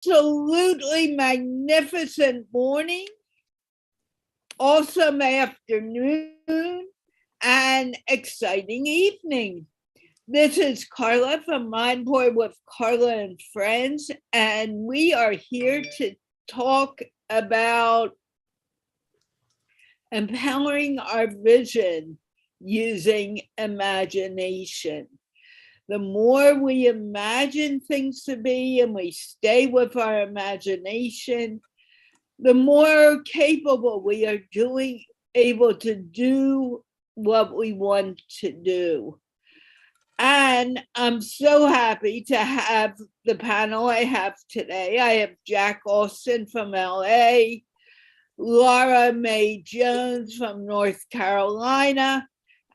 absolutely magnificent morning, awesome afternoon, and exciting evening. This is Carla from MindPlore with Carla and Friends, and we are here to talk about empowering our vision using imagination. The more we imagine things to be and we stay with our imagination, the more capable we are able to do what we want to do. And I'm so happy to have the panel I have today. I have Jack Austen from LA, Laura Mae Jones from North Carolina,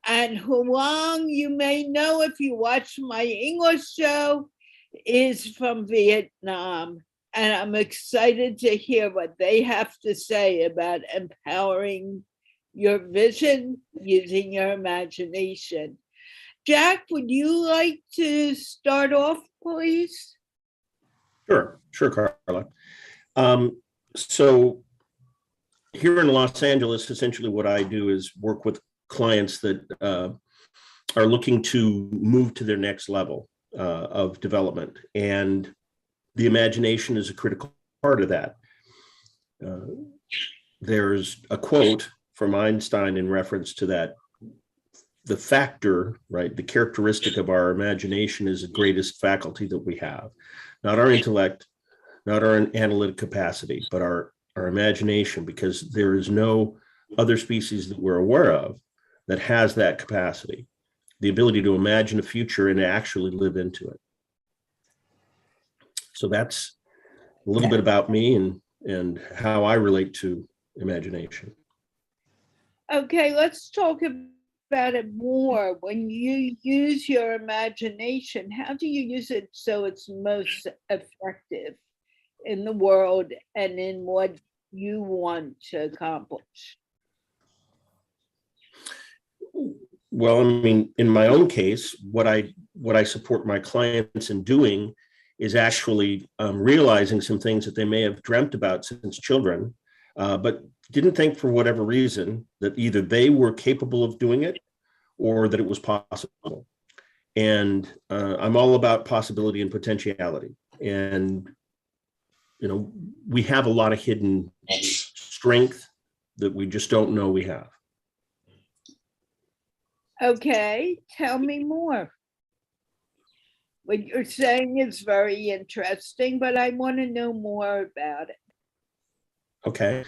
and Huong, you may know if you watch my English show, is from Vietnam. And I'm excited to hear what they have to say about empowering your vision using your imagination. Jack, would you like to start off, please? Sure, Carla. So here in Los Angeles, essentially what I do is work with clients that are looking to move to their next level of development. And the imagination is a critical part of that. There's a quote from Einstein in reference to that. The factor, right, the characteristic of our imagination is the greatest faculty that we have. Not our intellect, not our analytic capacity, but our imagination, because there is no other species that we're aware of that has that capacity, the ability to imagine a future and actually live into it. So that's a little bit about me and how I relate to imagination. Okay, let's talk about it more. When you use your imagination, how do you use it so it's most effective in the world and in what you want to accomplish? Well, I mean, in my own case, what I support my clients in doing is actually realizing some things that they may have dreamt about since children, but didn't think for whatever reason that either they were capable of doing it or that it was possible. And I'm all about possibility and potentiality. And, you know, we have a lot of hidden strength that we just don't know we have. Okay, tell me more. What you're saying is very interesting, but I want to know more about it. Okay.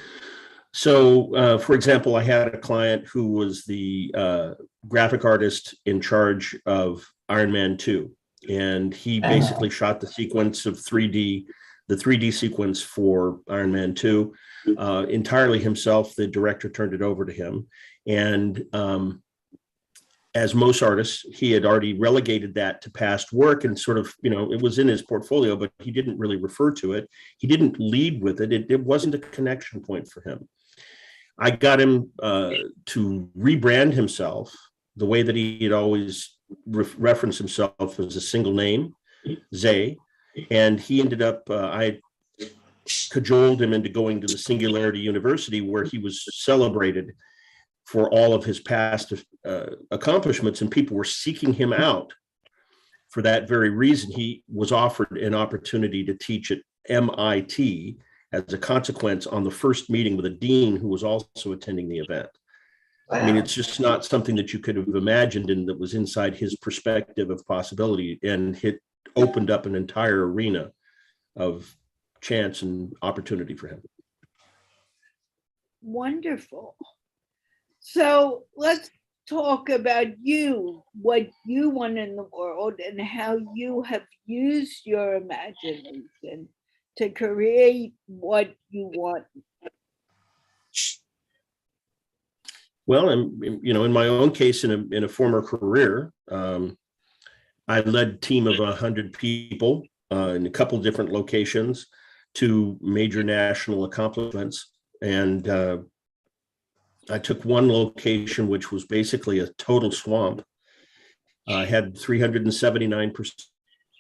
So, for example, I had a client who was the graphic artist in charge of Iron Man 2, and he basically shot the sequence of the 3D sequence for Iron Man 2 entirely himself. The director turned it over to him, and as most artists, he had already relegated that to past work and sort of, you know, it was in his portfolio, but he didn't really refer to it. He didn't lead with it. It wasn't a connection point for him. I got him to rebrand himself the way that he had always referenced himself as a single name, Zay. And he ended up, I cajoled him into going to the Singularity University, where he was celebrated for all of his past accomplishments, and people were seeking him out for that very reason. He was offered an opportunity to teach at MIT as a consequence on the first meeting with a dean who was also attending the event. Wow. I mean, it's just not something that you could have imagined and that was inside his perspective of possibility, and it opened up an entire arena of chance and opportunity for him. Wonderful. So let's talk about you, what you want in the world, and how you have used your imagination to create what you want. Well, you know, in my own case, in a former career, I led a team of 100 people in a couple of different locations to major national accomplishments, and I took one location, which was basically a total swamp. I had 379%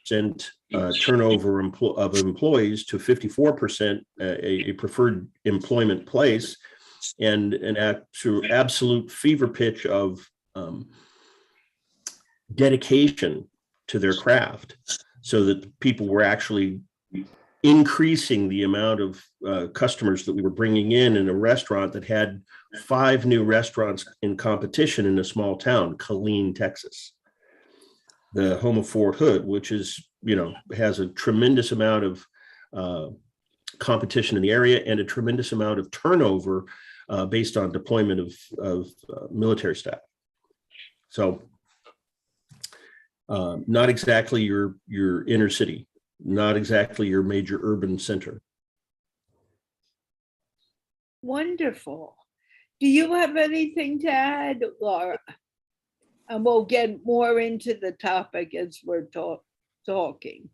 turnover of employees to 54% a preferred employment place, and an absolute fever pitch of dedication to their craft, so that people were actually increasing the amount of customers that we were bringing in a restaurant that had 5 new restaurants in competition in a small town, Killeen, Texas, the home of Fort Hood, which is, has a tremendous amount of competition in the area and a tremendous amount of turnover based on deployment of military staff. So not exactly your inner city, not exactly your major urban center. Wonderful. Do you have anything to add, Laura? And we'll get more into the topic as we're talking.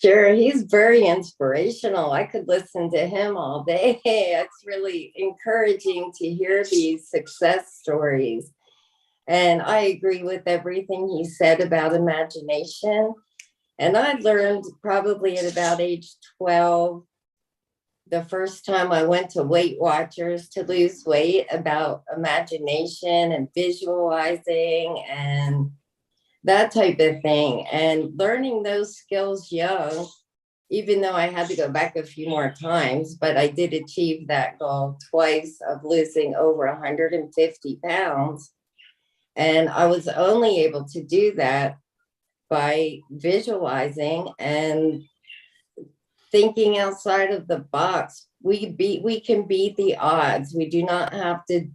Sure, he's very inspirational. I could listen to him all day. It's really encouraging to hear these success stories. And I agree with everything he said about imagination. And I learned probably at about age 12, the first time I went to Weight Watchers to lose weight, about imagination and visualizing and that type of thing. And learning those skills young, even though I had to go back a few more times, but I did achieve that goal twice of losing over 150 pounds. And I was only able to do that by visualizing and thinking outside of the box. We can beat the odds. We do not have to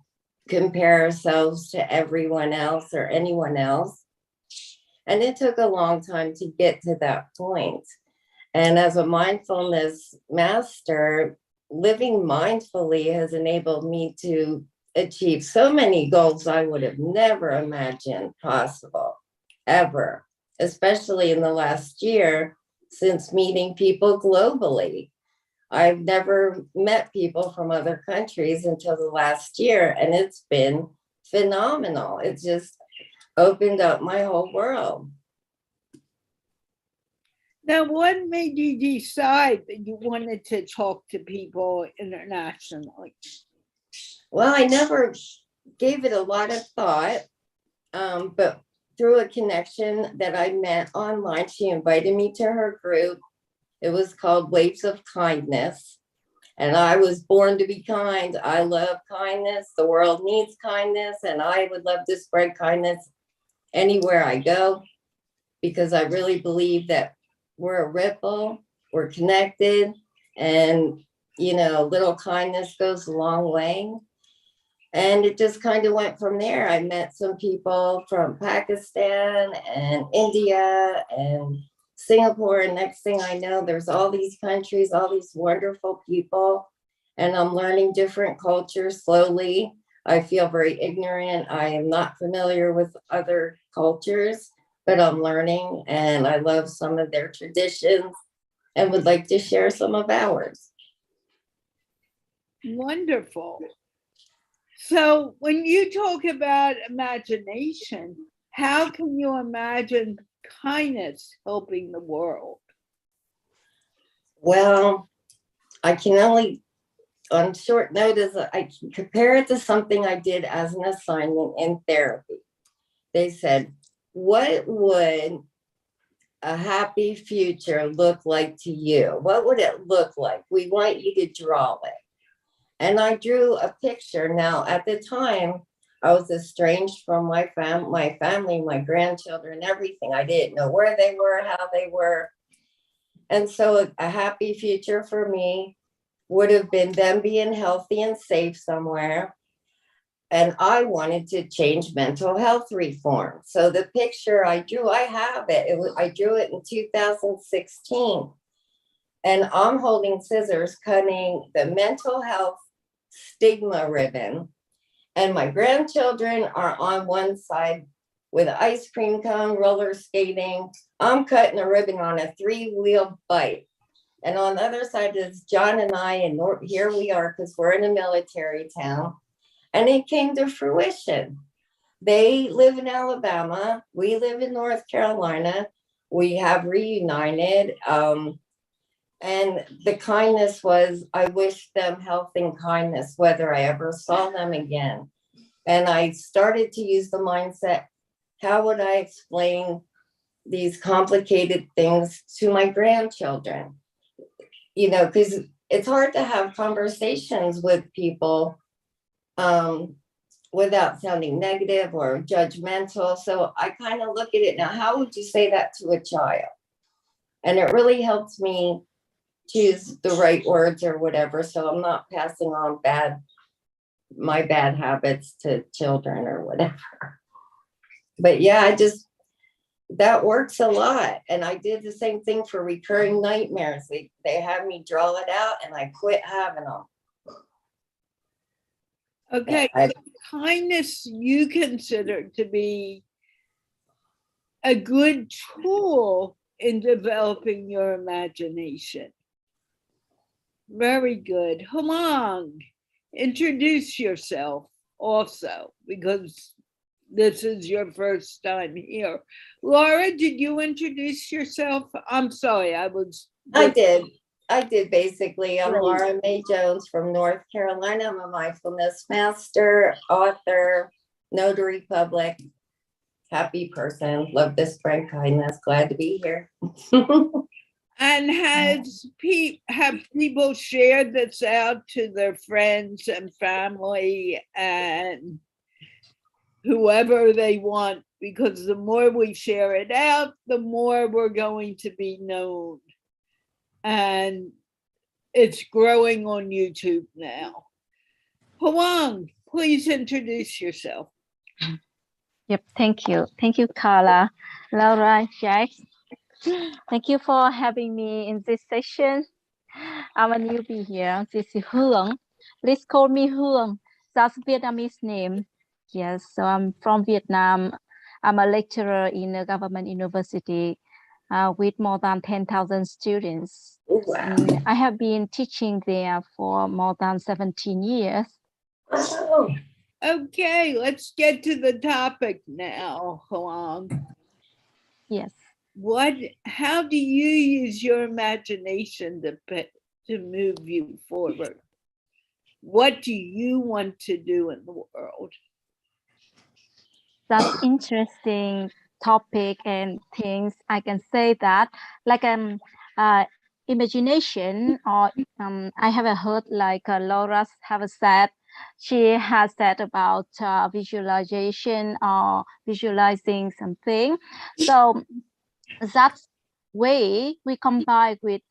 compare ourselves to everyone else or anyone else. And it took a long time to get to that point. And as a mindfulness master, living mindfully has enabled me to achieve so many goals I would have never imagined possible, ever, especially in the last year since meeting people globally. I've never met people from other countries until the last year, and it's been phenomenal. It just opened up my whole world. Now, what made you decide that you wanted to talk to people internationally? Well, I never gave it a lot of thought, but through a connection that I met online, she invited me to her group. It was called Waves of Kindness. And I was born to be kind. I love kindness. The world needs kindness. And I would love to spread kindness anywhere I go, because I really believe that we're a ripple, we're connected, and, little kindness goes a long way. And it just kind of went from there. I met some people from Pakistan and India and Singapore. And next thing I know, there's all these countries, all these wonderful people. And I'm learning different cultures slowly. I feel very ignorant. I am not familiar with other cultures, but I'm learning. And I love some of their traditions and would like to share some of ours. Wonderful. So when you talk about imagination, how can you imagine kindness helping the world? Well, I can only, on short notice, I can compare it to something I did as an assignment in therapy. They said, what would a happy future look like to you? What would it look like? We want you to draw it. And I drew a picture. Now, at the time, I was estranged from my family, my grandchildren, everything. I didn't know where they were, how they were. And so a happy future for me would have been them being healthy and safe somewhere. And I wanted to change mental health reform. So the picture I drew, I have it. I drew it in 2016. And I'm holding scissors, cutting the mental health stigma ribbon. And my grandchildren are on one side with an ice cream cone, roller skating. I'm cutting a ribbon on a 3-wheel bike. And on the other side is John and I, and here we are, because we're in a military town. And it came to fruition. They live in Alabama. We live in North Carolina. we have reunited. And the kindness was, I wish them health and kindness, whether I ever saw them again. And I started to use the mindset, how would I explain these complicated things to my grandchildren? You know, because it's hard to have conversations with people without sounding negative or judgmental. So I kind of look at it now, how would you say that to a child? And it really helps me choose the right words or whatever. So I'm not passing on my bad habits to children or whatever. But yeah, that works a lot. And I did the same thing for recurring nightmares. They had me draw it out and I quit having them. Okay, so kindness you consider to be a good tool in developing your imagination. Very good. Huong, introduce yourself also, because this is your first time here. Laura, did you introduce yourself? I'm sorry, I did basically. I'm Laura Mae Jones from North Carolina. I'm a mindfulness master, author, notary public, happy person, love this spread kindness, glad to be here. And have people shared this out to their friends and family and whoever they want? Because the more we share it out, the more we're going to be known. And it's growing on YouTube now. Huong, please introduce yourself. Yep, thank you. Thank you, Carla, Laura, Jack. Thank you for having me in this session. I'm a newbie here. This is Huong. Please call me Huong. That's Vietnamese name. Yes, so I'm from Vietnam. I'm a lecturer in a government university with more than 10,000 students. Wow. I have been teaching there for more than 17 years. Oh. Okay, let's get to the topic now, Huong. Yes. How do you use your imagination to move you forward? What do you want to do in the world? That's interesting topic and things. I can say that like imagination, or I have heard like Laura have said, she has said about visualization or visualizing something. So that's way we combine with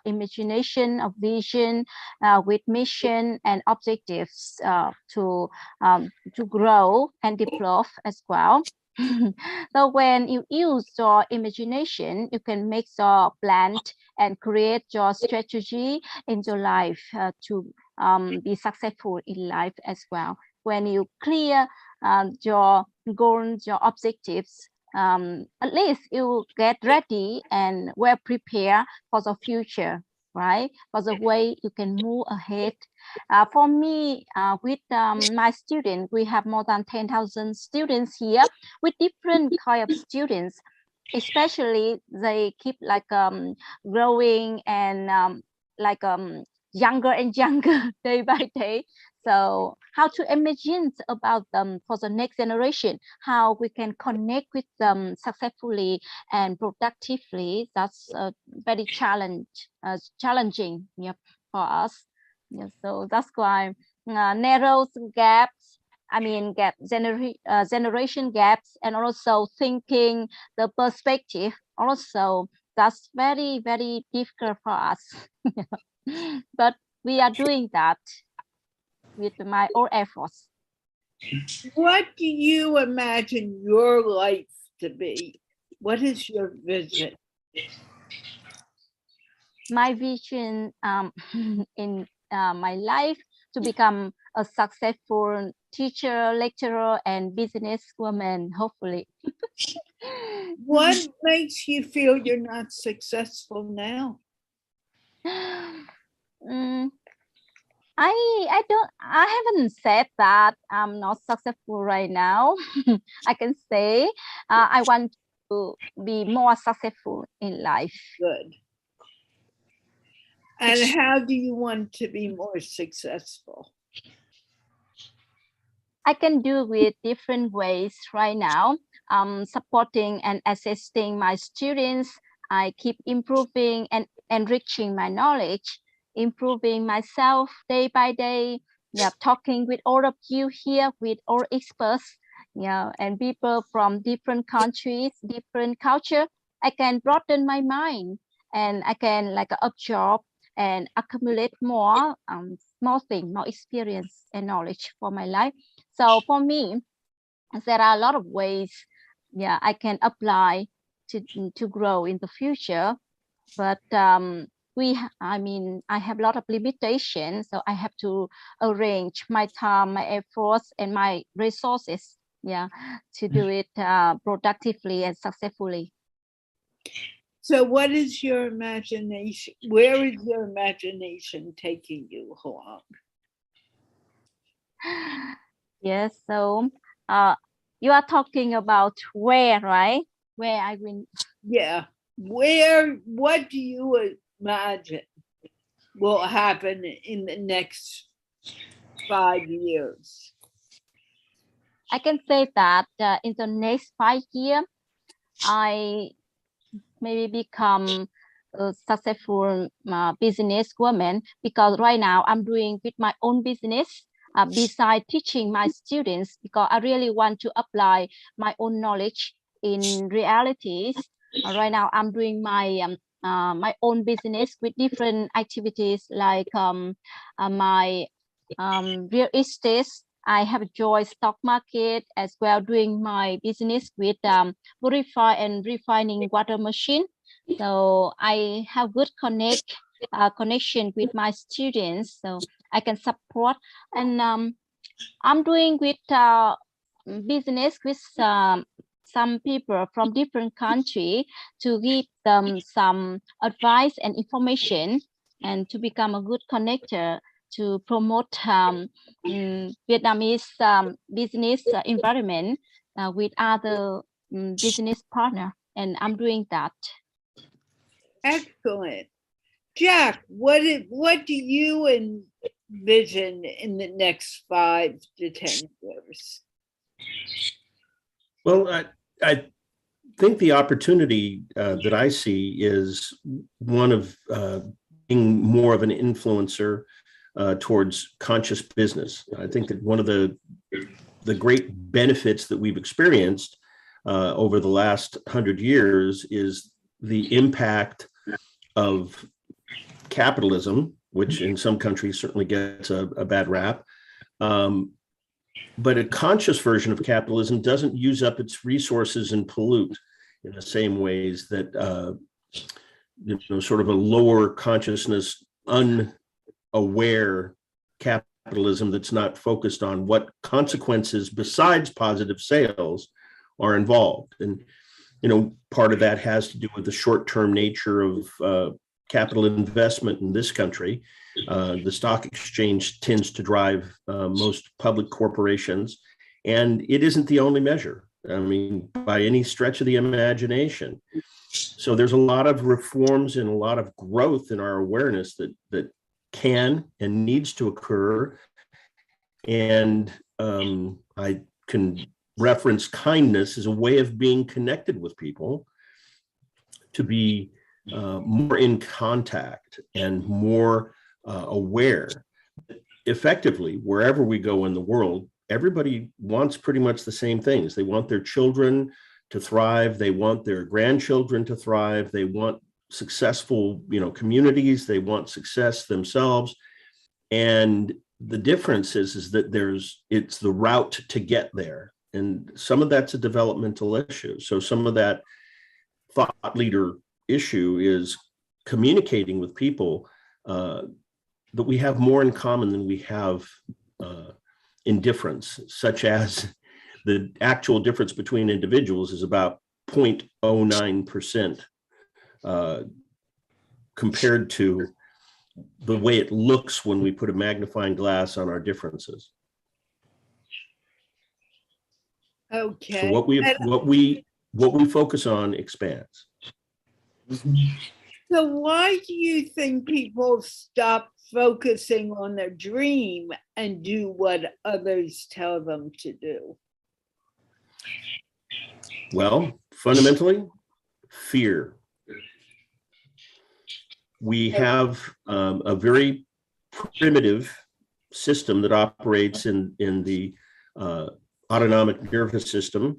imagination of vision with mission and objectives to grow and develop as well. So when you use your imagination, you can make your plan and create your strategy in your life to be successful in life as well. When you clear your goals, your objectives, at least you get ready and well prepared for the future, right? For the way you can move ahead. For me, with my students, we have more than 10,000 students here with different kind of students. Especially they keep like growing and younger and younger day by day. So how to imagine about them for the next generation, how we can connect with them successfully and productively. That's very challenging, yep, for us. Yeah, so that's why narrows gaps, generation gaps, and also thinking the perspective. Also, that's very, very difficult for us. But we are doing that with my own efforts. What do you imagine your life to be? What is your vision? My vision in my life to become a successful teacher, lecturer, and businesswoman, hopefully. What makes you feel you're not successful now? I haven't said that I'm not successful right now. I can say I want to be more successful in life. Good. And how do you want to be more successful? I can do with different ways right now. Supporting and assisting my students. I keep improving and enriching my knowledge, improving myself day by day. Yeah, talking with all of you here, with all experts, yeah, and people from different countries, different culture. I can broaden my mind, and I can like absorb and accumulate more more thing, more experience and knowledge for my life. So for me, there are a lot of ways, yeah, I can apply to grow in the future. But I mean, I have a lot of limitations, so I have to arrange my time, my efforts, and my resources, yeah, to do it productively and successfully. So what is your imagination? Where is your imagination taking you, Huong? Yes, so you are talking about where, right? Where I will. Yeah. What do you imagine will happen in the next 5 years? I can say that in the next 5 years, I maybe become a successful businesswoman, because right now I'm doing with my own business beside teaching my students, because I really want to apply my own knowledge in realities. Right now I'm doing my my own business with different activities like my real estate. I have joined stock market as well, doing my business with purify and refining water machine. So I have good connection with my students, so I can support. And I'm doing with business with some people from different country to give them some advice and information, and to become a good connector to promote Vietnamese business environment with other business partner, and I'm doing that. Excellent. Jack, what do you envision in the next 5 to 10 years? Well, I think the opportunity that I see is one of being more of an influencer towards conscious business. I think that one of the great benefits that we've experienced over the last 100 years is the impact of capitalism, which in some countries certainly gets a bad rap. But a conscious version of capitalism doesn't use up its resources and pollute in the same ways that sort of a lower consciousness, unaware capitalism that's not focused on what consequences besides positive sales are involved. And part of that has to do with the short-term nature of capital investment in this country. The stock exchange tends to drive most public corporations, and it isn't the only measure. I mean, by any stretch of the imagination. So there's a lot of reforms and a lot of growth in our awareness that can and needs to occur. And I can reference kindness as a way of being connected with people, to be more in contact and more aware. Effectively, wherever we go in the world, everybody wants pretty much the same things. They want their children to thrive. They want their grandchildren to thrive. They want successful, communities. They want success themselves. And the difference is that it's the route to get there. And some of that's a developmental issue. So some of that thought leader issue is communicating with people that we have more in common than we have in difference, such as the actual difference between individuals is about 0.09% compared to the way it looks when we put a magnifying glass on our differences. Okay. So what we what we focus on expands. So why do you think people stop focusing on their dream and do what others tell them to do? Well, fundamentally, fear. We have a very primitive system that operates in the autonomic nervous system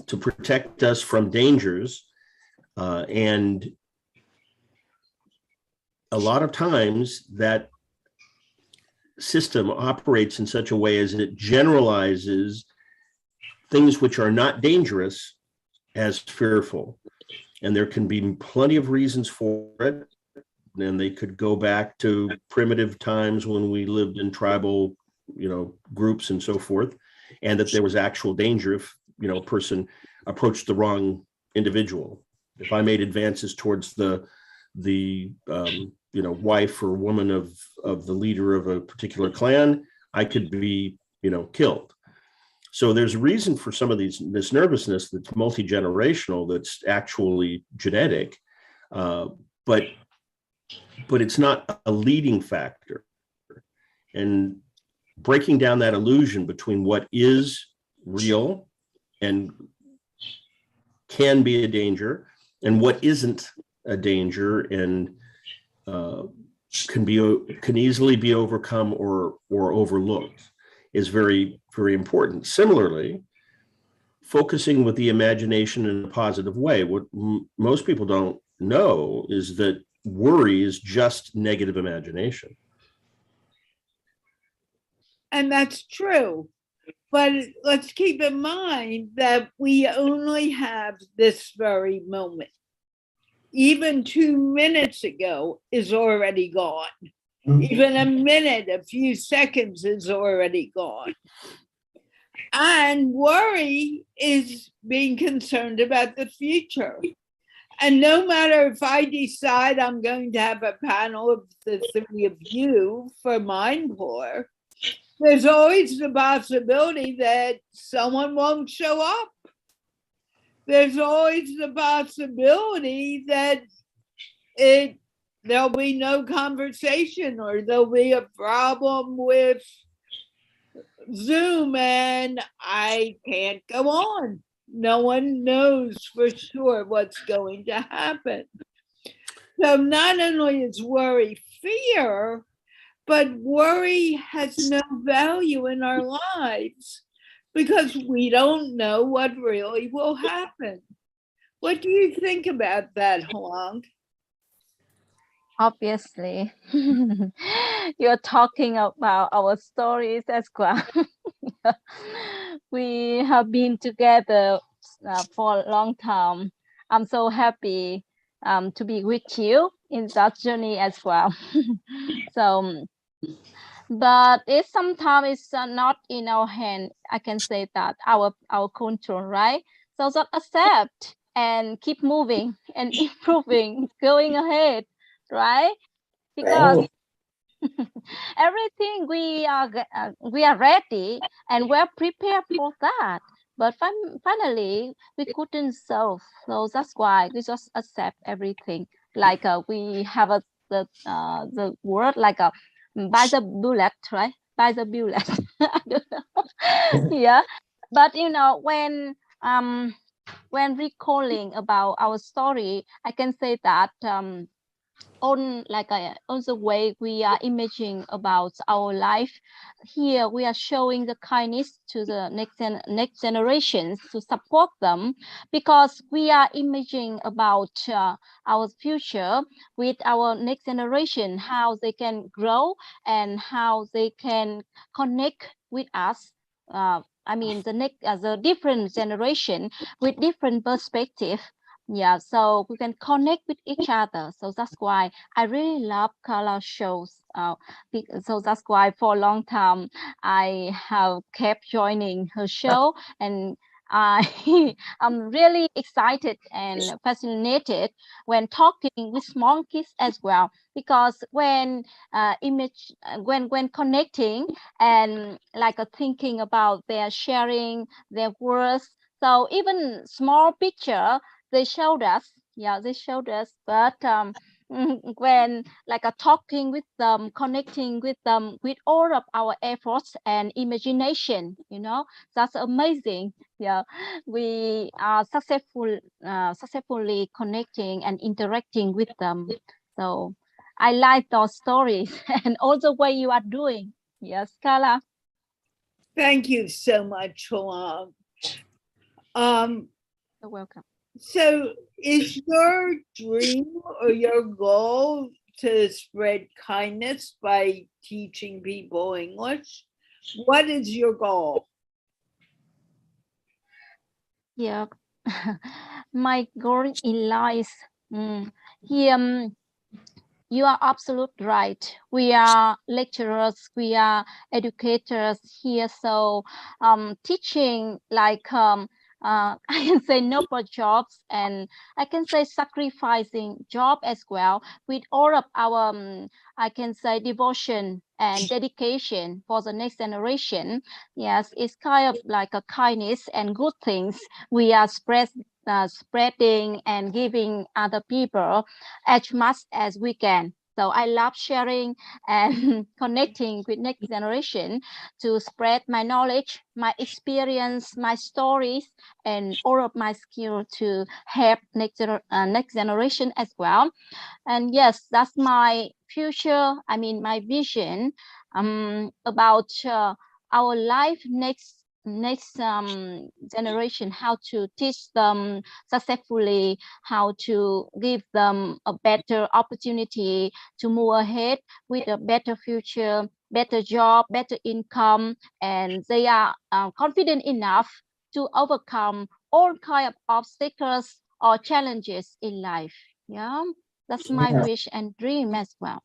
to protect us from dangers. And a lot of times that system operates in such a way as it generalizes things which are not dangerous as fearful. And there can be plenty of reasons for it. And they could go back to primitive times when we lived in tribal, groups and so forth, and that there was actual danger if, a person approached the wrong individual. If I made advances towards the wife or woman of the leader of a particular clan, I could be, killed. So there's a reason for some of this nervousness that's multi-generational, that's actually genetic, but it's not a leading factor. And breaking down that illusion between what is real and can be a danger and what isn't a danger and can easily be overcome or overlooked is very, very important. Similarly, focusing with the imagination in a positive way. What most people don't know is that worry is just negative imagination. And that's true. But let's keep in mind that we only have this very moment. Even 2 minutes ago is already gone. Even a minute, a few seconds is already gone. And worry is being concerned about the future. And no matter if I decide I'm going to have a panel of the three of you for MindPlore, there's always the possibility that someone won't show up. There's always the possibility that there'll be no conversation, or there'll be a problem with Zoom and I can't go on. No one knows for sure what's going to happen. So not only is worry fear, but worry has no value in our lives because we don't know what really will happen. What do you think about that, Huong? Obviously, you're talking about our stories as well. We have been together for a long time. I'm so happy to be with you in that journey as well. So, but sometimes it's not in our hand. I can say that our control, right? So just accept and keep moving and improving, going ahead, right? Because everything we are ready and we're prepared for that. But finally, we couldn't solve. So that's why we just accept everything. Like we have the word like by the bullet, right? By the bullet. I don't know. Yeah. But when recalling about our story, I can say that on the way we are imaging about our life here, we are showing the kindness to the next generations to support them, because we are imaging about our future with our next generation, how they can grow and how they can connect with us. The different generation with different perspective. Yeah, so we can connect with each other. So that's why I really love Carla's shows. So that's why for a long time I have kept joining her show, and I'm really excited and fascinated when talking with small kids as well, because when when connecting and thinking about their sharing their words, So even small picture, they showed us, they showed us, but when like talking with them, connecting with them with all of our efforts and imagination, that's amazing. Yeah, we are successfully connecting and interacting with them. So I like those stories and also what you are doing. Yes, Carla. Thank you so much, Huang. You're welcome. So is your dream or your goal to spread kindness by teaching people English? What is your goal? Yeah, my goal in life. Here, you are absolutely right. We are lecturers, we are educators here. So teaching like I can say noble jobs, and I can say sacrificing job as well with all of our I can say devotion and dedication for the next generation. Yes, it's kind of like a kindness and good things we are spreading and giving other people as much as we can. So I love sharing and connecting with next generation to spread my knowledge, my experience, my stories, and all of my skill to help next generation as well. And yes, that's my future. I mean, my vision about our life next generation, how to teach them successfully, how to give them a better opportunity to move ahead with a better future, better job, better income, and they are confident enough to overcome all kind of obstacles or challenges in life. Yeah, that's my wish and dream as well.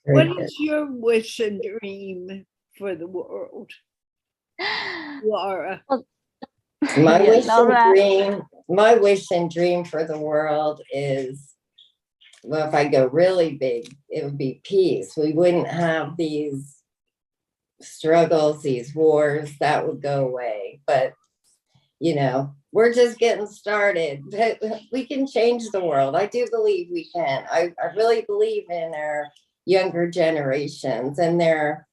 What is your wish and dream for the world, Laura? My Yeah, wish Laura. and dream, my wish and dream for the world is, well, if I go really big, it would be peace. We wouldn't have these struggles, these wars, that would go away. But, we're just getting started. But we can change the world. I do believe we can. I really believe in our younger generations and their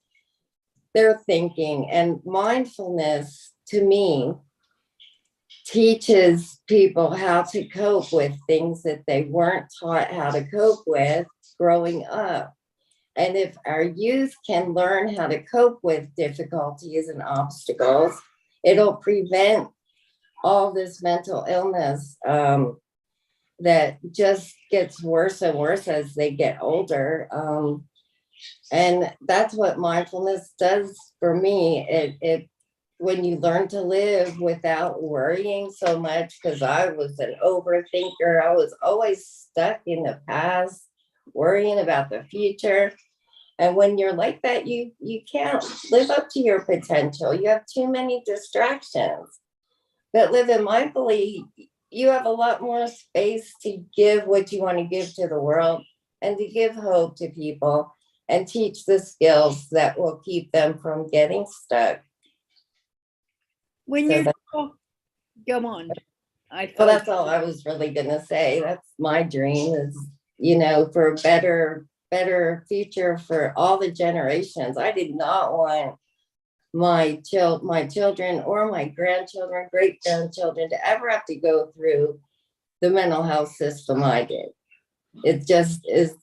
thinking. And mindfulness, to me, teaches people how to cope with things that they weren't taught how to cope with growing up. And if our youth can learn how to cope with difficulties and obstacles, it'll prevent all this mental illness that just gets worse and worse as they get older. And that's what mindfulness does for me. It when you learn to live without worrying so much, because I was an overthinker. I was always stuck in the past, worrying about the future. And when you're like that, you can't live up to your potential. You have too many distractions. But living mindfully, you have a lot more space to give what you want to give to the world and to give hope to people and teach the skills that will keep them from getting stuck. When So you come on, well, that's all I was really gonna say. That's my dream is, for a better future for all the generations. I did not want my children or my grandchildren, great grandchildren to ever have to go through the mental health system I did. It just is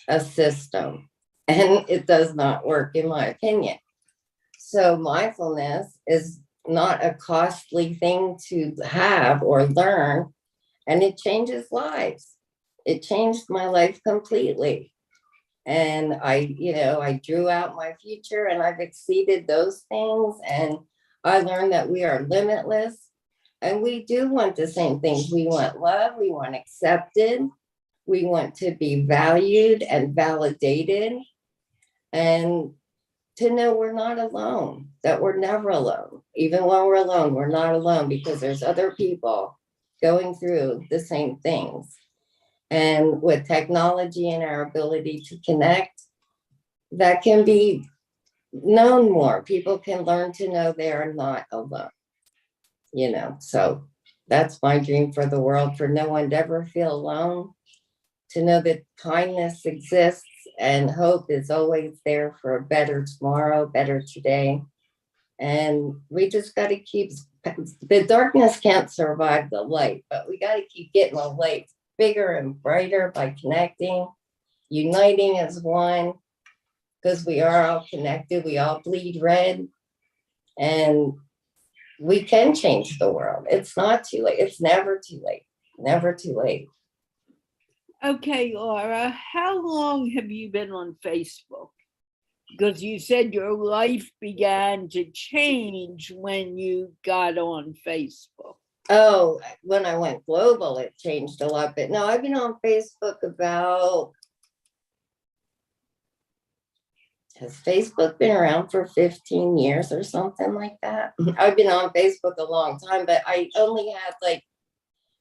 a system and it does not work, in my opinion. So mindfulness is not a costly thing to have or learn, and it changes lives. It changed my life completely. And I drew out my future and I've exceeded those things. And I learned that we are limitless and we do want the same things. We want love, we want accepted, we want to be valued and validated, and to know we're not alone, that we're never alone. Even when we're alone, we're not alone because there's other people going through the same things. And with technology and our ability to connect, that can be known more. People can learn to know they are not alone. So that's my dream for the world, for no one to ever feel alone, to know that kindness exists and hope is always there for a better tomorrow, better today. And we just got to keep, the darkness can't survive the light, but we got to keep getting the light bigger and brighter by connecting, uniting as one, because we are all connected. We all bleed red, and we can change the world. It's not too late. It's never too late. Never too late. Okay, Laura, how long have you been on Facebook? Because you said your life began to change when you got on Facebook. Oh, when I went global, it changed a lot. But no, I've been on Facebook about, has Facebook been around for 15 years or something like that? I've been on Facebook a long time, but I only had like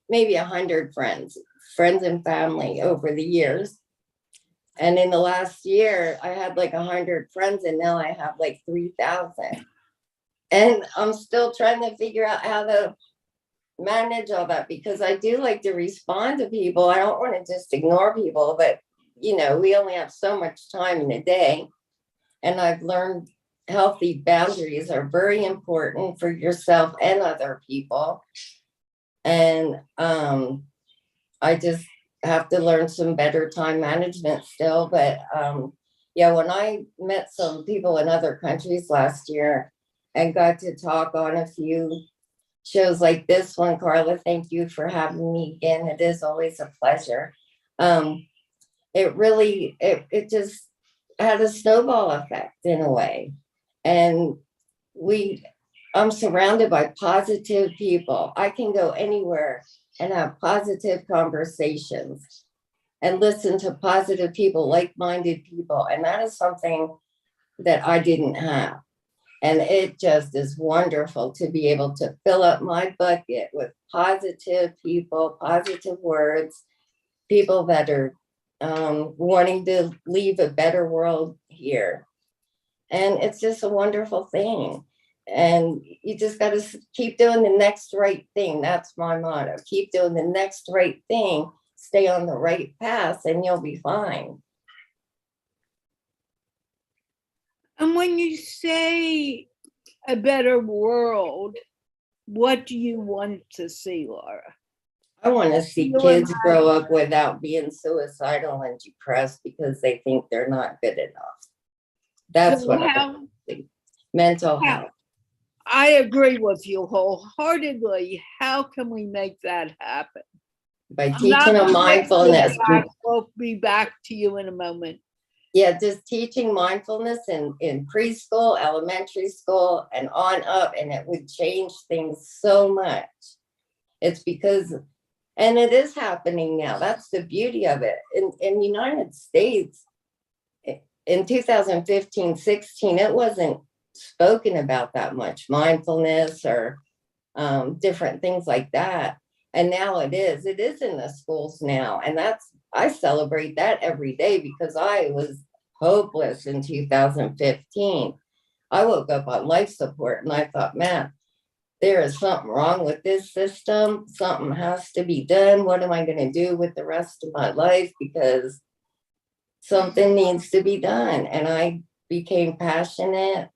maybe 100 friends and family over the years. And in the last year, I had like 100 friends, and now I have like 3,000. And I'm still trying to figure out how to manage all that, because I do like to respond to people. I don't want to just ignore people, but we only have so much time in a day. And I've learned healthy boundaries are very important for yourself and other people. And I just have to learn some better time management still. But when I met some people in other countries last year and got to talk on a few shows like this one, Carla, thank you for having me again. It is always a pleasure. It really, it just had a snowball effect in a way. And I'm surrounded by positive people. I can go anywhere and have positive conversations and listen to positive people, like-minded people. And that is something that I didn't have. And it just is wonderful to be able to fill up my bucket with positive people, positive words, people that are wanting to leave a better world here. And it's just a wonderful thing. And you just got to keep doing the next right thing. That's my motto. Keep doing the next right thing. Stay on the right path, and you'll be fine. And when you say a better world, what do you want to see, Laura? I want to see kids grow up without being suicidal and depressed because they think they're not good enough. That's what I want to see. Mental health. I agree with you wholeheartedly. How can we make that happen? By teaching them mindfulness. We'll be back to you in a moment. Yeah, just teaching mindfulness in preschool, elementary school, and on up, and it would change things so much. It's because, and it is happening now. That's the beauty of it. In the United States, in 2015-16, it wasn't spoken about that much, mindfulness or different things like that. And now it is in the schools now. And I celebrate that every day, because I was hopeless in 2015. I woke up on life support and I thought, man, there is something wrong with this system. Something has to be done. What am I going to do with the rest of my life? Because something needs to be done. And I became passionate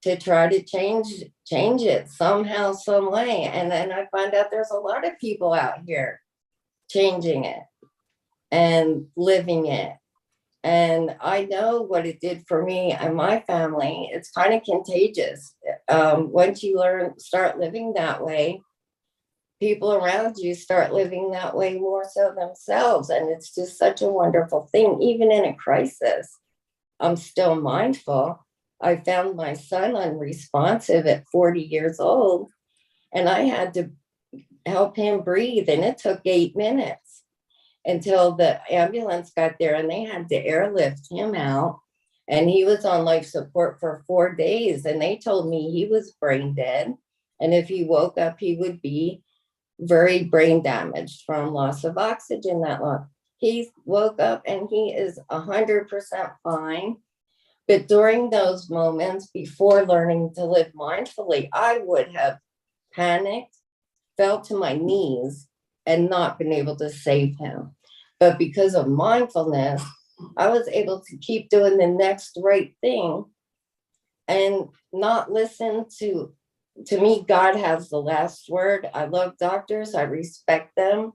to try to change it somehow, some way. And then I find out there's a lot of people out here changing it and living it. And I know what it did for me and my family. It's kind of contagious. Once you start living that way, people around you start living that way more so themselves. And it's just such a wonderful thing. Even in a crisis, I'm still mindful. I found my son unresponsive at 40 years old, and I had to help him breathe. And it took 8 minutes until the ambulance got there, and they had to airlift him out. And he was on life support for 4 days. And they told me he was brain dead. And if he woke up, he would be very brain damaged from loss of oxygen that long. He woke up and he is 100% fine. But during those moments before learning to live mindfully, I would have panicked, fell to my knees, and not been able to save him. But because of mindfulness, I was able to keep doing the next right thing and not listen to me, God has the last word. I love doctors, I respect them,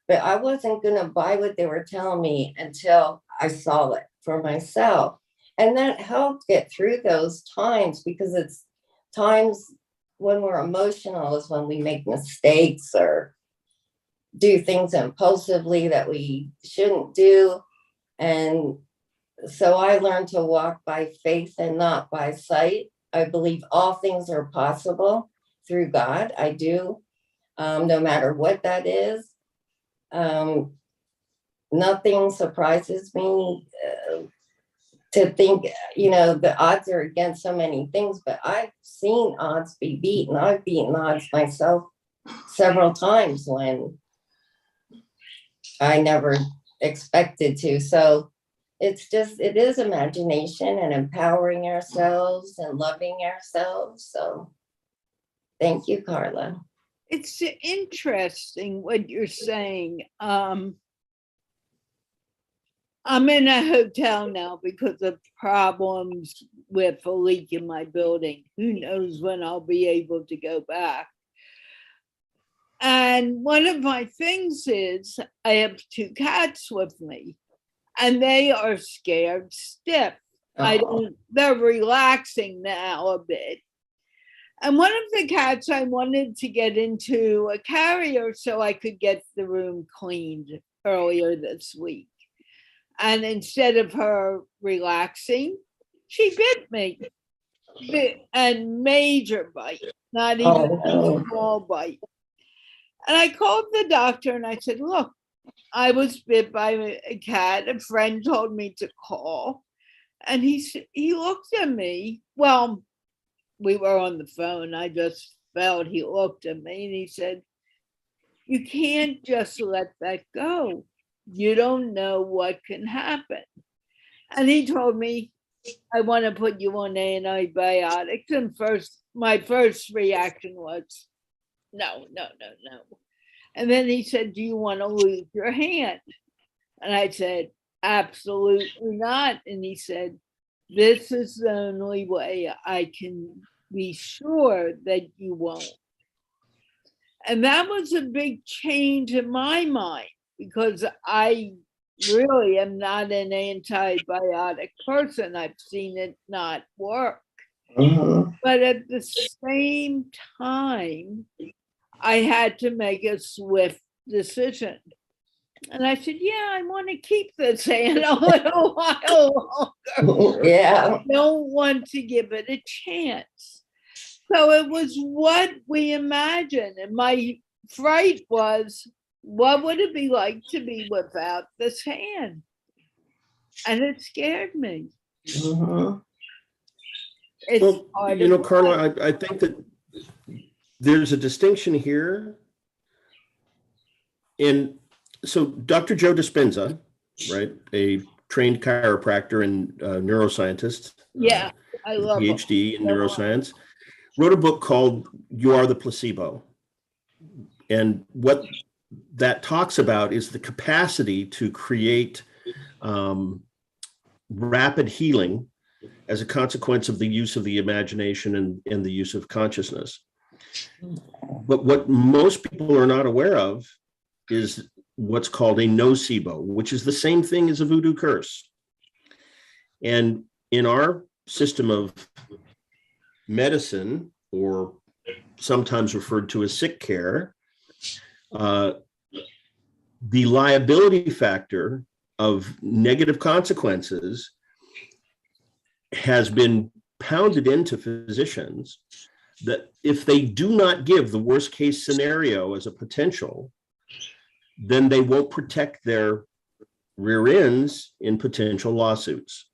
but I wasn't going to buy what they were telling me until I saw it for myself. And that helped get through those times, because it's times when we're emotional is when we make mistakes or do things impulsively that we shouldn't do. And so I learned to walk by faith and not by sight. I believe all things are possible through God. I do, no matter what that is. Nothing surprises me to think, the odds are against so many things, but I've seen odds be beaten. I've beaten odds myself several times when I never expected to. So it is imagination and empowering ourselves and loving ourselves. So thank you, Carla. It's interesting what you're saying. I'm in a hotel now because of problems with a leak in my building. Who knows when I'll be able to go back. And one of my things is I have 2 cats with me, and they are scared stiff. They're relaxing now a bit. And one of the cats, I wanted to get into a carrier so I could get the room cleaned earlier this week. And instead of her relaxing, she bit me. And major bite, not even a small bite. And I called the doctor and I said, look, I was bit by a cat. A friend told me to call. And he looked at me. Well, we were on the phone. I just felt he looked at me and he said, you can't just let that go. You don't know what can happen. And he told me, I want to put you on antibiotics. And my first reaction was, no. And then he said, do you want to lose your hand? And I said, absolutely not. And he said, this is the only way I can be sure that you won't. And that was a big change in my mind, because I really am not an antibiotic person. I've seen it not work. But at the same time, I had to make a swift decision. And I said, yeah, I want to keep this hand a little while longer. Yeah. I don't want to give it a chance. So it was what we imagined. And my fright was, what would it be like to be without this hand? And it scared me. Well, Carla, I think that there's a distinction here. And so Dr. Joe Dispenza, right, a trained chiropractor and neuroscientist, I love PhD in neuroscience, wrote a book called You Are the Placebo. And what that talks about is the capacity to create rapid healing as a consequence of the use of the imagination and the use of consciousness. But what most people are not aware of is what's called a nocebo, which is the same thing as a voodoo curse. And in our system of medicine, or sometimes referred to as sick care, the liability factor of negative consequences has been pounded into physicians that if they do not give the worst case scenario as a potential, then they won't protect their rear ends in potential lawsuits.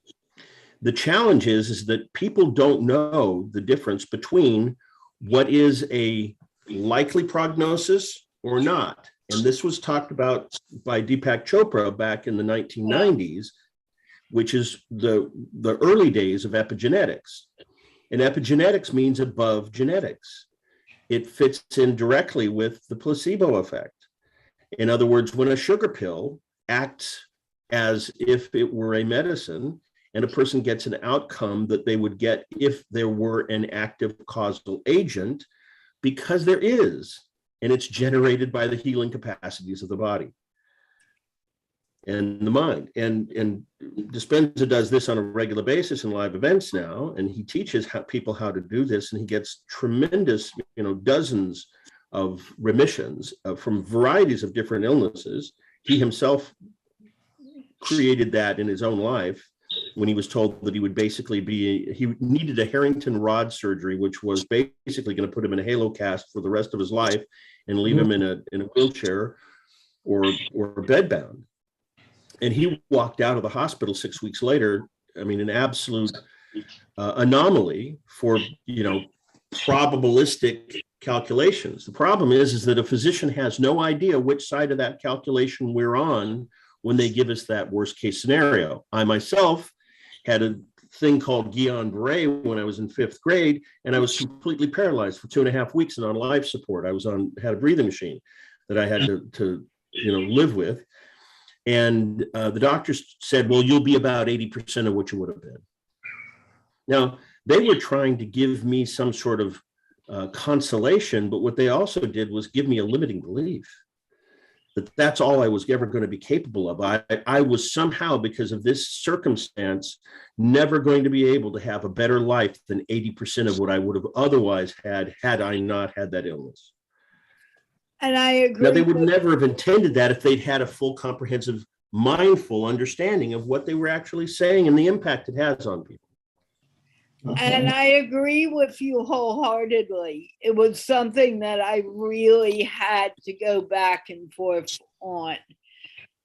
The challenge is that people don't know the difference between what is a likely prognosis or not. And this was talked about by Deepak Chopra back in the 1990s, which is the early days of epigenetics. And epigenetics means above genetics. it fits in directly with the placebo effect. In other words, when a sugar pill acts as if it were a medicine, and a person gets an outcome that they would get if there were an active causal agent, because there is, and it's generated by the healing capacities of the body and the mind. And Dispenza does this on a regular basis in live events now, and he teaches people how to do this, and he gets tremendous, dozens of remissions from varieties of different illnesses. He himself created that in his own life when he was told that he would basically he needed a Harrington rod surgery, which was basically going to put him in a halo cast for the rest of his life and leave him in a wheelchair or bedbound. And he walked out of the hospital 6 weeks later. I mean, an absolute anomaly for, probabilistic calculations. The problem is that a physician has no idea which side of that calculation we're on when they give us that worst case scenario. I myself had a thing called Guillain-Barré when I was in 5th grade, and I was completely paralyzed for 2.5 weeks and on life support. I had a breathing machine that I had to live with. And the doctors said, well, you'll be about 80% of what you would have been. Now, they were trying to give me some sort of consolation, but what they also did was give me a limiting belief that that's all I was ever going to be capable of. I was somehow, because of this circumstance, never going to be able to have a better life than 80% of what I would have otherwise had I not had that illness. And I agree. Now, they would never have intended that if they'd had a full, comprehensive, mindful understanding of what they were actually saying and the impact it has on people. And I agree with you wholeheartedly. It was something that I really had to go back and forth on,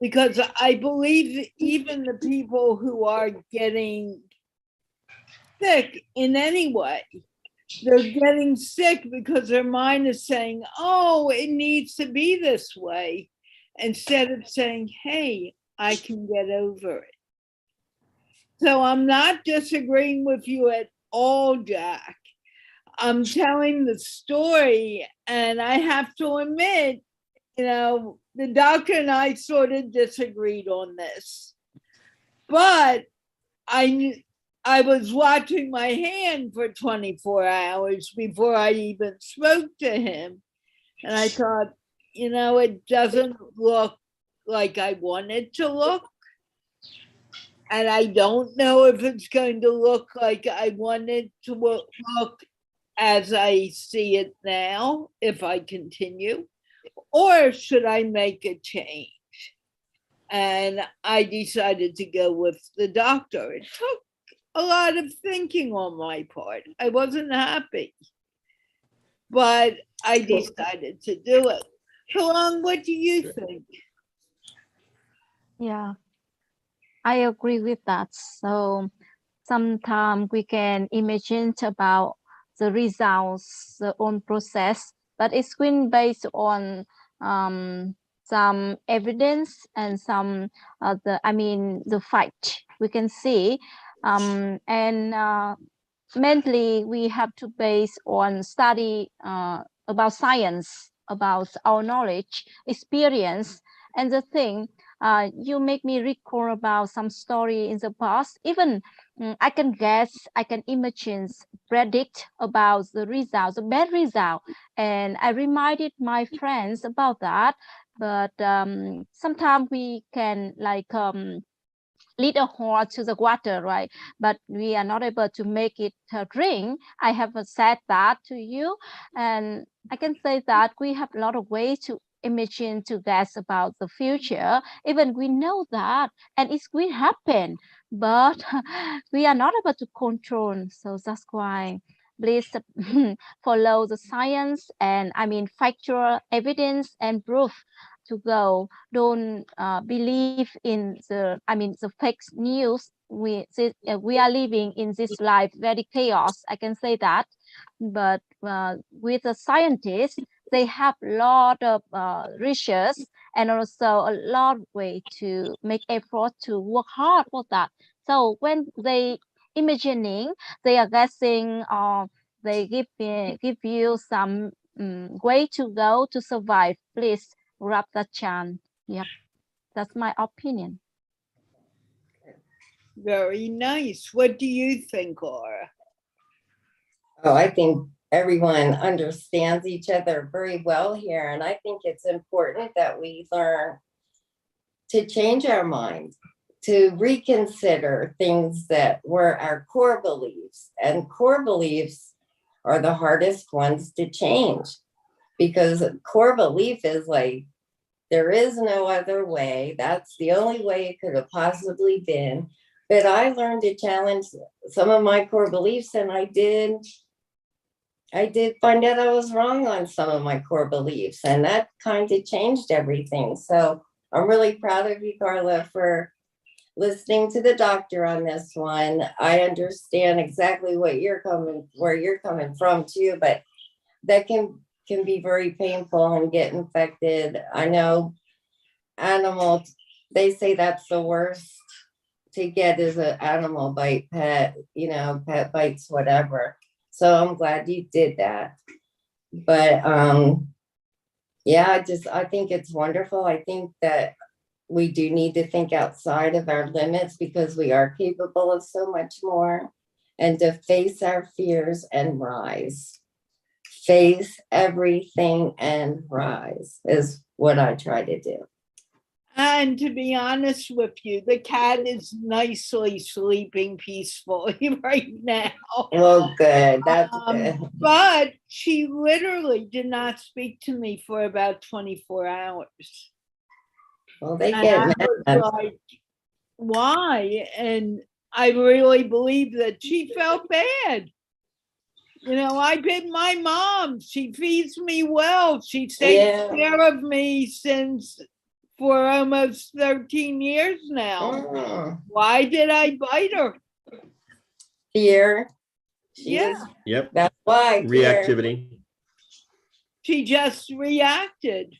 because I believe even the people who are getting sick in any way, they're getting sick because their mind is saying, oh, it needs to be this way, instead of saying, hey, I can get over it. So I'm not disagreeing with you at all, Jack. I'm telling the story, and I have to admit, the doctor and I sort of disagreed on this. But I was watching my hand for 24 hours before I even spoke to him. And I thought, it doesn't look like I want it to look. And I don't know if it's going to look like I want it to look as I see it now, if I continue, or should I make a change? And I decided to go with the doctor. It took a lot of thinking on my part. I wasn't happy, but I decided to do it. Huong, what do you think? Yeah, I agree with that. So sometimes we can imagine about the results, the own process, but it's been based on some evidence and some the fact we can see, and mainly we have to base on study about science, about our knowledge, experience, and the thing. You make me recall about some story in the past. Even I can guess, I can imagine, predict about the result, the bad result. And I reminded my friends about that. But sometimes we can lead a horse to the water, right? But we are not able to make it drink. I have said that to you. And I can say that we have a lot of ways to imagine, to guess about the future. Even we know that, and it will happen, but we are not able to control. So that's why please follow the science and factual evidence and proof to go. Don't believe in the fake news. We are living in this life very chaos, I can say that. But with the scientists, they have a lot of research and also a lot of way to make effort to work hard for that. So when they imagining, they are guessing, or they give you some way to go to survive. Please grab the chance. Yep, that's my opinion. Very nice. What do you think, Laura? Oh, I think everyone understands each other very well here. And I think it's important that we learn to change our mind, to reconsider things that were our core beliefs. And core beliefs are the hardest ones to change, because core belief is like, there is no other way. That's the only way it could have possibly been. But I learned to challenge some of my core beliefs, and I did find out I was wrong on some of my core beliefs, and that kind of changed everything. So I'm really proud of you, Carla, for listening to the doctor on this one. I understand exactly where you're coming from too, but that can be very painful and get infected. I know animals, they say that's the worst to get is an animal bite, pet bites, whatever. So I'm glad you did that. But yeah, I think it's wonderful. I think that we do need to think outside of our limits, because we are capable of so much more, and to face our fears and rise. Face everything and rise is what I try to do. And to be honest with you, the cat is nicely sleeping peacefully right now. Well, good. That's good. But she literally did not speak to me for about 24 hours. Well, they And get I was like, why? And I really believe that she felt bad. I've been my mom. She feeds me well. She takes care of me for almost 13 years now. Why did I bite her? Fear. Yep. That's why. Reactivity. She just reacted.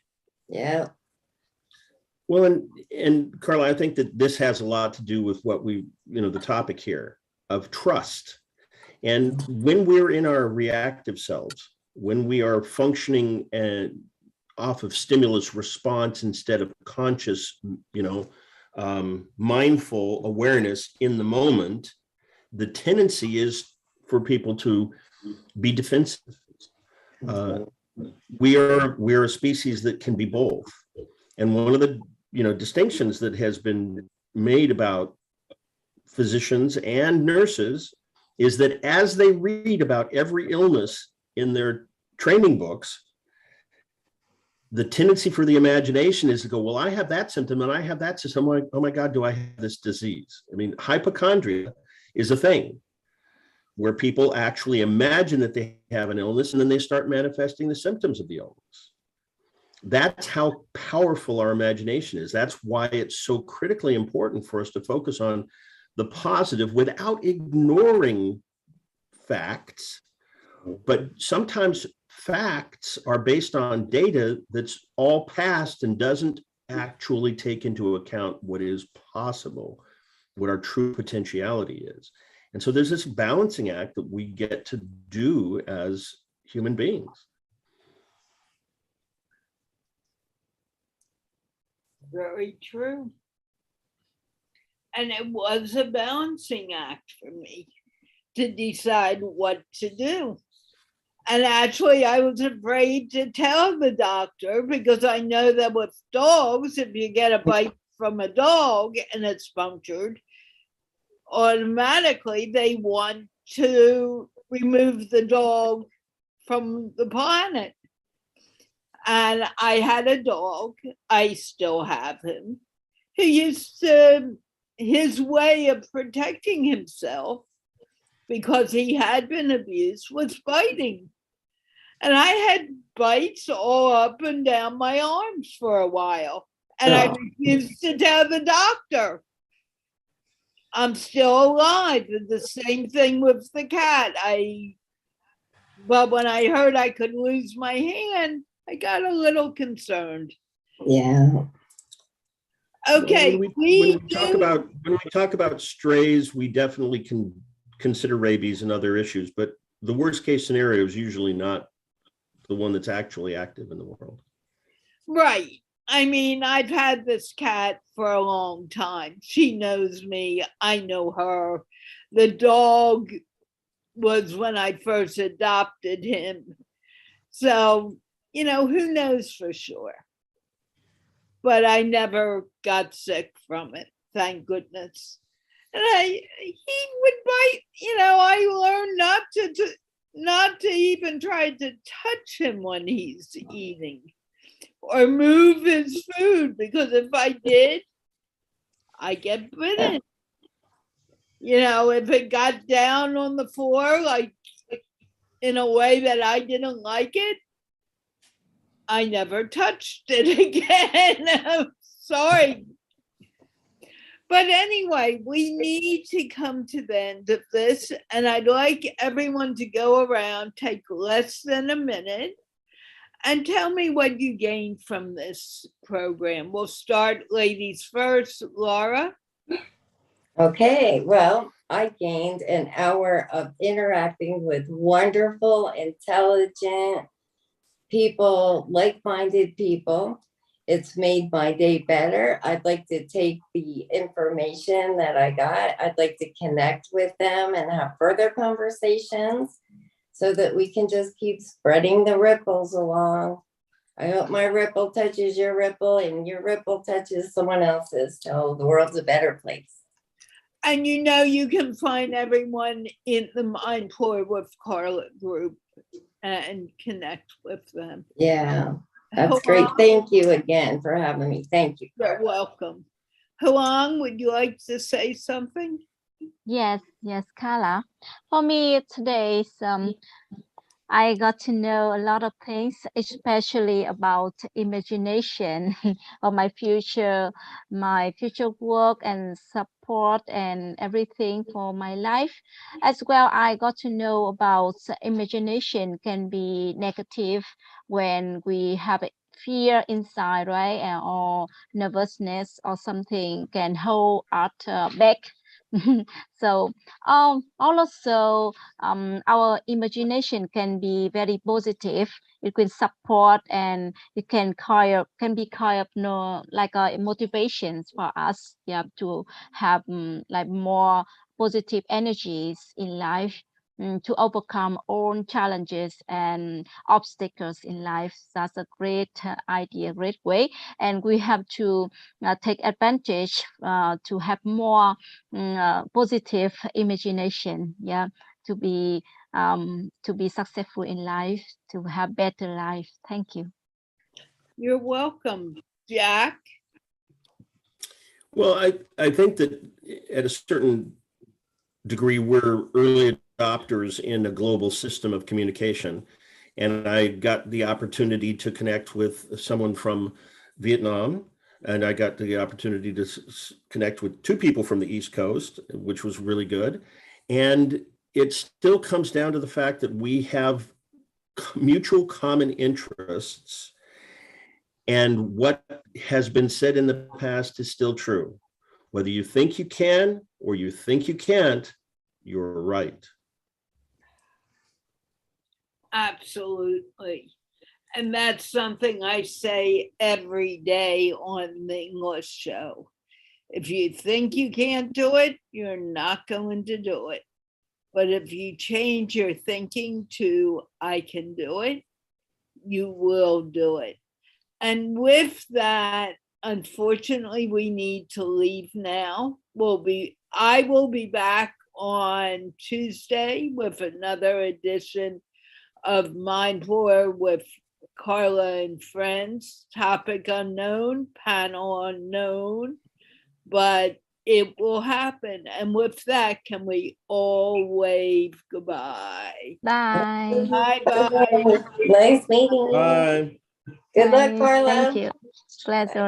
Yeah. Well, and Carla, I think that this has a lot to do with what the topic here of trust. And when we're in our reactive selves, when we are functioning off of stimulus response instead of conscious, mindful awareness in the moment, the tendency is for people to be defensive. We're a species that can be both. And one of the distinctions that has been made about physicians and nurses is that as they read about every illness in their training books, the tendency for the imagination is to go, well, I have that symptom and I have that symptom. I'm like, oh my God, do I have this disease? I mean, hypochondria is a thing where people actually imagine that they have an illness and then they start manifesting the symptoms of the illness. That's how powerful our imagination is. That's why it's so critically important for us to focus on the positive without ignoring facts. But sometimes facts are based on data that's all past and doesn't actually take into account what is possible, what our true potentiality is. And so there's this balancing act that we get to do as human beings. Very true. And it was a balancing act for me to decide what to do. And actually, I was afraid to tell the doctor, because I know that with dogs, if you get a bite from a dog and it's punctured, automatically they want to remove the dog from the planet. And I had a dog, I still have him, who used to, his way of protecting himself, because he had been abused, was biting. And I had bites all up and down my arms for a while. And I refused to tell the doctor. I'm still alive. The same thing with the cat. But when I heard I could lose my hand, I got a little concerned. Yeah. Okay. When we talk about strays, we definitely can consider rabies and other issues, but the worst case scenario is usually not the one that's actually active in the world. Right. I mean, I've had this cat for a long time. She knows me. I know her. The dog was when I first adopted him. So, you know, who knows for sure? But I never got sick from it, thank goodness. And he would bite, you know, I learned not to even try to touch him when he's eating or move his food, because if I did, I get bitten. You know, if it got down on the floor, like in a way that I didn't like it, I never touched it again. I'm sorry. But anyway, we need to come to the end of this, and I'd like everyone to go around, take less than a minute, and tell me what you gained from this program. We'll start ladies first. Laura? Okay, well, I gained an hour of interacting with wonderful, intelligent people, like-minded people. It's made my day better. I'd like to take the information that I got. I'd like to connect with them and have further conversations so that we can just keep spreading the ripples along. I hope my ripple touches your ripple and your ripple touches someone else's, so the world's a better place. And you know, you can find everyone in the MindPlore with Carla group and connect with them. Yeah, that's great. Thank you again for having me. Thank you. You're welcome. Huong, would you like to say something? Yes, Carla. For me, today's I got to know a lot of things, especially about imagination of my future work and support and everything for my life. As well, I got to know about imagination can be negative when we have fear inside, right? Or nervousness or something can hold us back. So also our imagination can be very positive. It can support and it can be kind of like motivations for us, yeah, to have like more positive energies in life, to overcome all challenges and obstacles in life. That's a great idea, great way, and we have to take advantage to have more positive imagination, yeah, to be successful in life, to have better life. Thank you. You're welcome. Jack? Well, I think that at a certain degree, we're early adopters in a global system of communication. And I got the opportunity to connect with someone from Vietnam, and I got the opportunity to connect with two people from the East Coast, which was really good. And it still comes down to the fact that we have mutual common interests. And what has been said in the past is still true. Whether you think you can or you think you can't, you're right. Absolutely. And that's something I say every day on the English show. If you think you can't do it, you're not going to do it. But if you change your thinking to I can do it, you will do it. And with that, unfortunately, we need to leave now. I will be back on Tuesday with another edition of MindPlore with Carla and Friends. Topic unknown, panel unknown, but it will happen. And with that, can we all wave goodbye? Bye. Bye-bye. Nice meeting you. Bye. Good luck, Carla. Thank you. Pleasure.